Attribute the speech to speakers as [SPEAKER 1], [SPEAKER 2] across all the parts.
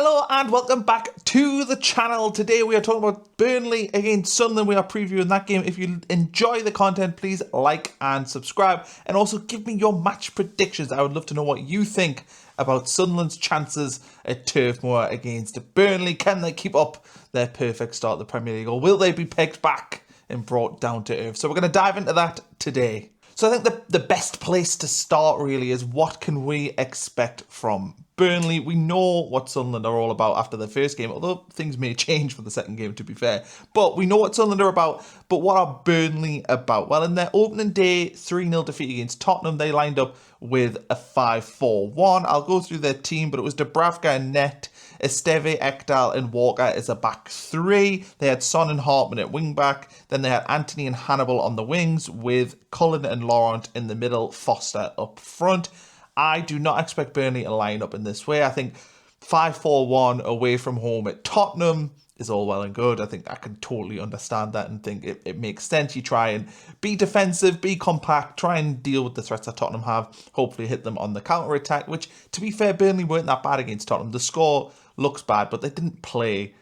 [SPEAKER 1] Hello and welcome back to the channel. Today we are talking about Burnley against Sunderland. We are previewing that game. If you enjoy the content, please like and subscribe. And also give me your match predictions. I would love to know what you think about Sunderland's chances at Turf Moor against Burnley. Can they keep up their perfect start of the Premier League, or will they be pegged back and brought down to earth? So we're going to dive into that today. So I think the best place to start really is what can we expect from Burnley. We know what Sunderland are all about after their first game, although things may change for the second game, to be fair. But we know what Sunderland are about. But what are Burnley about? Well, in their opening day 3-0 defeat against Tottenham, they lined up with a 5-4-1. I'll go through their team, but it was Dubravka and net, Esteve, Ekdal and Walker as a back three. They had Son and Hartman at wing back. Then they had Anthony and Hannibal on the wings with Cullen and Laurent in the middle, Foster up front. I do not expect Burnley to line up in this way. I think 5-4-1 away from home at Tottenham is all well and good. I think I can totally understand that and think it makes sense. You try and be defensive, be compact, try and deal with the threats that Tottenham have, hopefully hit them on the counter-attack, which, to be fair, Burnley weren't that bad against Tottenham. The score looks bad, but they didn't play,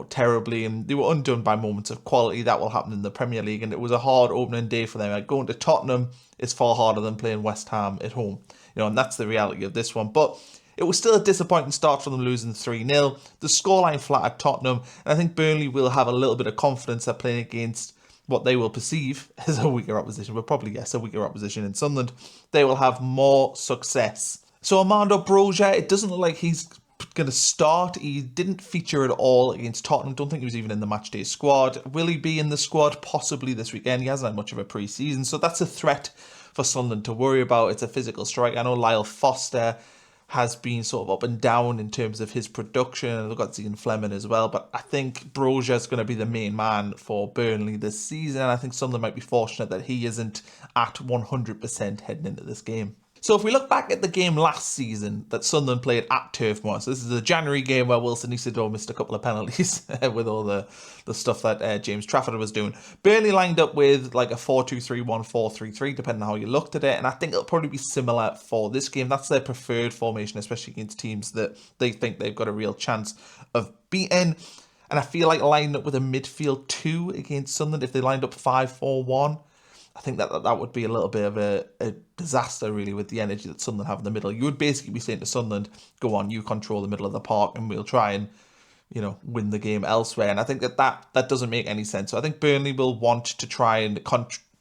[SPEAKER 1] terribly, and they were undone by moments of quality. That will happen in the Premier League, and it was a hard opening day for them. Like, going to Tottenham is far harder than playing West Ham at home, and that's the reality of this one. But it was still a disappointing start for them, losing 3-0. The scoreline flat at Tottenham, and I think Burnley will have a little bit of confidence at playing against what they will perceive as a weaker opposition, but probably, yes, a weaker opposition in Sunderland. They will have more success. So Armando Broja, it doesn't look like he's going to start. He didn't feature at all against Tottenham. Don't think he was even in the matchday squad. Will he be in the squad? Possibly this weekend. He hasn't had much of a pre-season, so that's a threat for Sunderland to worry about. It's a physical strike. I know Lyle Foster has been sort of up and down in terms of his production, and they've got Ian Fleming as well, but I think Broja is going to be the main man for Burnley this season, and I think Sunderland might be fortunate that he isn't at 100% heading into this game. So if we look back at the game last season that Sunderland played at Turf Moor, so this is a January game where Wilson Isidore missed a couple of penalties with all the stuff that James Trafford was doing. Burnley lined up with like a 4-2-3-1, 4-3-3, depending on how you looked at it, and I think it'll probably be similar for this game. That's their preferred formation, especially against teams that they think they've got a real chance of beating. And I feel like lining up with a midfield 2 against Sunderland, if they lined up 5-4-1, I think that would be a little bit of a disaster, really, with the energy that Sunderland have in the middle. You would basically be saying to Sunderland, go on, you control the middle of the park and we'll try and, win the game elsewhere. And I think that doesn't make any sense. So I think Burnley will want to try and,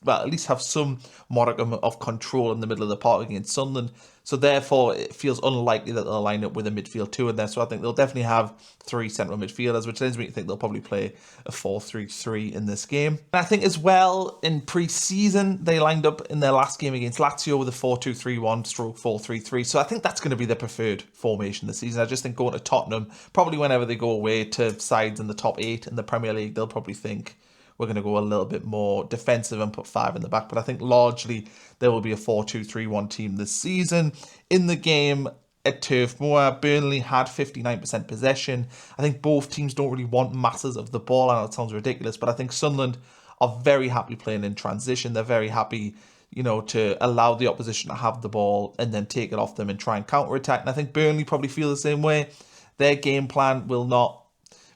[SPEAKER 1] at least have some modicum of control in the middle of the park against Sunderland. So therefore, it feels unlikely that they'll line up with a midfield 2 in there. So I think they'll definitely have 3 central midfielders, which leads me to think they'll probably play a 4-3-3 in this game. And I think as well, in pre-season, they lined up in their last game against Lazio with a 4-2-3-1 stroke 4-3-3. So I think that's going to be their preferred formation this season. I just think going to Tottenham, probably whenever they go away to sides in the top 8 in the Premier League, they'll probably think, we're going to go a little bit more defensive and put 5 in the back. But I think largely there will be a 4-2-3-1 team this season. In the game at Turf Moor, Burnley had 59% possession. I think both teams don't really want masses of the ball. I know it sounds ridiculous, but I think Sunderland are very happy playing in transition. They're very happy, to allow the opposition to have the ball and then take it off them and try and counter-attack. And I think Burnley probably feel the same way. Their game plan will not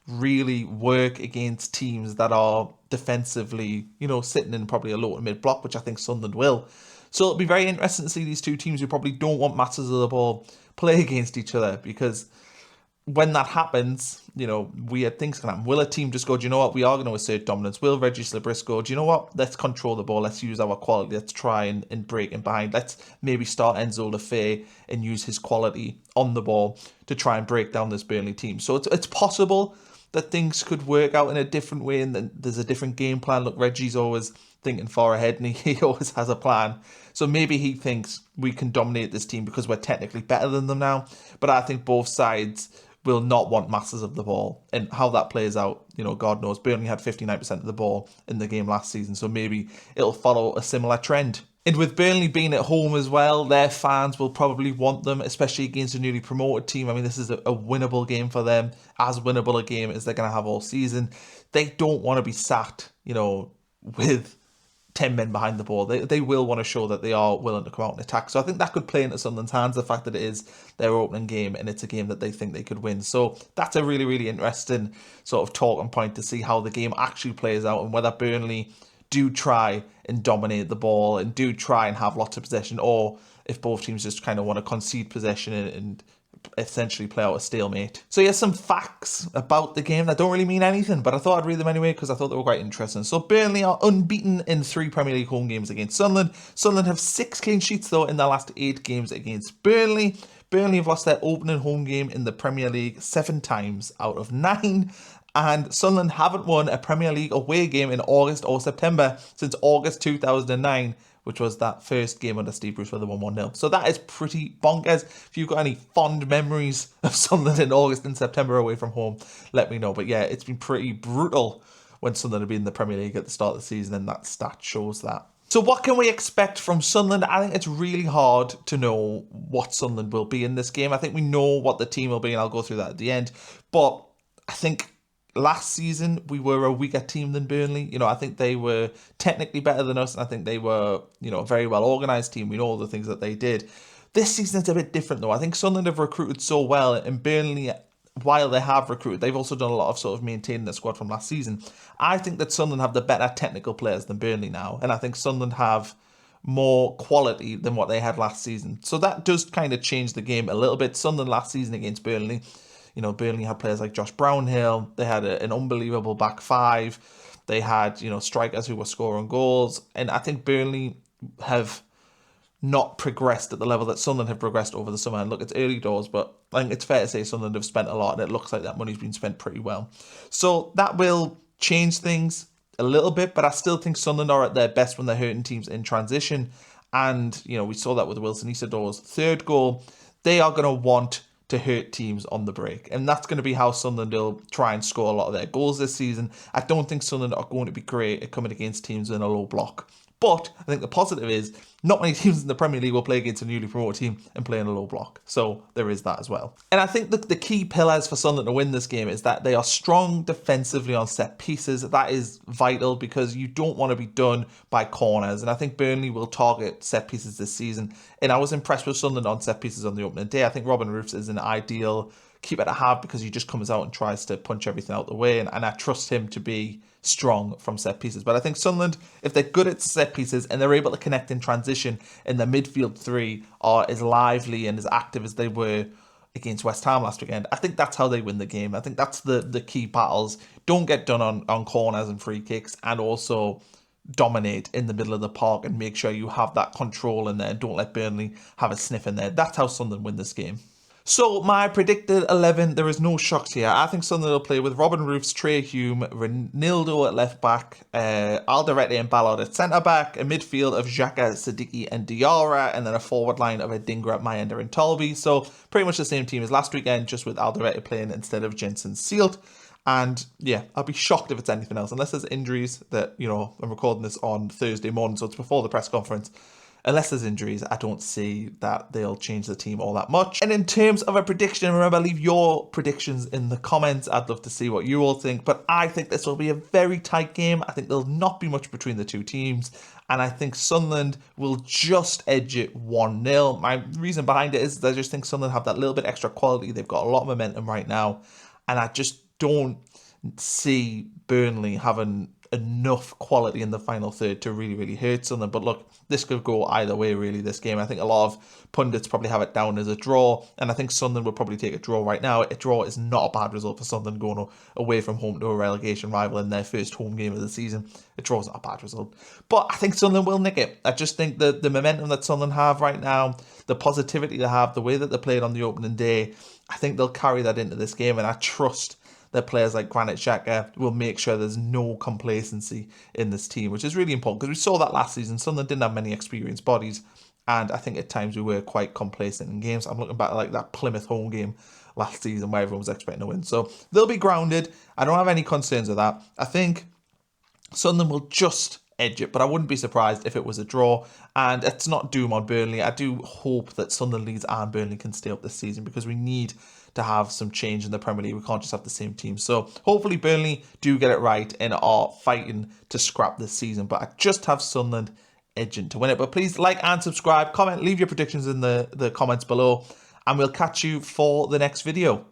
[SPEAKER 1] really work against teams that are defensively, sitting in probably a low to mid block, which I think Sunderland will. So it'll be very interesting to see these two teams who probably don't want masses of the ball play against each other, because when that happens, weird things can happen. Will a team just go, do you know what, we are going to assert dominance? Will Reggie Slabris go, do you know what, let's control the ball, let's use our quality, let's try and break in behind, let's maybe start Enzo Lefebvre and use his quality on the ball to try and break down this Burnley team. So it's possible that things could work out in a different way, and then there's a different game plan. Look, Reggie's always thinking far ahead, and he always has a plan. So maybe he thinks we can dominate this team because we're technically better than them now. But I think both sides will not want masses of the ball. And how that plays out, God knows. Burnley had 59% of the ball in the game last season, so maybe it'll follow a similar trend. And with Burnley being at home as well, their fans will probably want them, especially against a newly promoted team. I mean, this is a winnable game for them, as winnable a game as they're going to have all season. They don't want to be sat, with 10 men behind the ball. They will want to show that they are willing to come out and attack. So I think that could play into Sunderland's hands, the fact that it is their opening game and it's a game that they think they could win. So that's a really, really interesting sort of talking point to see how the game actually plays out and whether Burnley do try and dominate the ball and do try and have lots of possession, or if both teams just kind of want to concede possession and essentially play out a stalemate. So here's some facts about the game that don't really mean anything, but I thought I'd read them anyway because I thought they were quite interesting. So Burnley are unbeaten in 3 Premier League home games against Sunderland. Sunderland have 6 clean sheets though in their last 8 games against Burnley. Burnley have lost their opening home game in the Premier League 7 times out of 9. And Sunderland haven't won a Premier League away game in August or September since August 2009, which was that first game under Steve Bruce where they won 1-0. So that is pretty bonkers. If you've got any fond memories of Sunderland in August and September away from home, let me know. But yeah, it's been pretty brutal when Sunderland have been in the Premier League at the start of the season, and that stat shows that. So what can we expect from Sunderland? I think it's really hard to know what Sunderland will be in this game. I think we know what the team will be, and I'll go through that at the end. But I think last season, we were a weaker team than Burnley. You know, I think they were technically better than us, and I think they were, you know, a very well-organised team. We know all the things that they did. This season, it's a bit different, though. I think Sunderland have recruited so well, and Burnley, while they have recruited, they've also done a lot of sort of maintaining the squad from last season. I think that Sunderland have the better technical players than Burnley now, and I think Sunderland have more quality than what they had last season. So that does kind of change the game a little bit. Sunderland last season against Burnley, you know, Burnley had players like Josh Brownhill. They had an unbelievable back 5. They had, you know, strikers who were scoring goals. And I think Burnley have not progressed at the level that Sunderland have progressed over the summer. And look, it's early doors, but I think it's fair to say Sunderland have spent a lot, and it looks like that money's been spent pretty well. So that will change things a little bit, but I still think Sunderland are at their best when they're hurting teams in transition. And, you know, we saw that with Wilson Isidor's 3rd goal. They are going to want to hurt teams on the break, and that's going to be how Sunderland will try and score a lot of their goals this season. I don't think Sunderland are going to be great at coming against teams in a low block, but I think the positive is not many teams in the Premier League will play against a newly promoted team and play in a low block, so there is that as well. And I think the key pillars for Sunderland to win this game is that they are strong defensively on set pieces. That is vital because you don't want to be done by corners, and I think Burnley will target set pieces this season, and I was impressed with Sunderland on set pieces on the opening day. I think Robin Roofs is an ideal keeper to have because he just comes out and tries to punch everything out the way, and I trust him to be strong from set pieces. But I think Sunderland, if they're good at set pieces and they're able to connect in transition, and the midfield 3 are as lively and as active as they were against West Ham last weekend, I think that's how they win the game. I think that's the key battles. Don't get done on corners and free kicks, and also dominate in the middle of the park and make sure you have that control in there. Don't let Burnley have a sniff in there. That's how Sunderland win this game. So my predicted 11, there is no shocks here. I think Sunderland will play with Robin Roofs, Trey Hume, Ronaldo at left back, Alderete and Ballard at centre back, a midfield of Xhaka, Siddiqui and Diarra, and then a forward line of Adingra, Mayenda and Tolby. So pretty much the same team as last weekend, just with Alderete playing instead of Jensen Seelt. And yeah, I'll be shocked if it's anything else, unless there's injuries that, you know, I'm recording this on Thursday morning, so it's before the press conference. Unless there's injuries, I don't see that they'll change the team all that much. And in terms of a prediction, remember, leave your predictions in the comments. I'd love to see what you all think. But I think this will be a very tight game. I think there'll not be much between the two teams. And I think Sunderland will just edge it 1-0. My reason behind it is I just think Sunderland have that little bit extra quality. They've got a lot of momentum right now. And I just don't see Burnley having enough quality in the final third to really hurt Sunderland. But look, this could go either way, really, this game. I think a lot of pundits probably have it down as a draw, and I think Sunderland would probably take a draw right now. A draw is not a bad result for Sunderland going away from home to a relegation rival in their first home game of the season. A draw is not a bad result. But I think Sunderland will nick it. I just think the momentum that Sunderland have right now, the positivity they have, the way that they played on the opening day, I think they'll carry that into this game, and I trust that players like Granit Xhaka will make sure there's no complacency in this team, which is really important because we saw that last season. Sunderland didn't have many experienced bodies, and I think at times we were quite complacent in games. I'm looking back at like that Plymouth home game last season where everyone was expecting to win. So they'll be grounded. I don't have any concerns with that. I think Sunderland will just edge it, but I wouldn't be surprised if it was a draw. And it's not doom on Burnley. I do hope that Sunderland, Leeds and Burnley can stay up this season because we need to have some change in the Premier League. We can't just have the same team. So hopefully Burnley do get it right and are fighting to scrap this season. But I just have Sunderland edging to win it. But please like and subscribe, comment, leave your predictions in the comments below, and we'll catch you for the next video.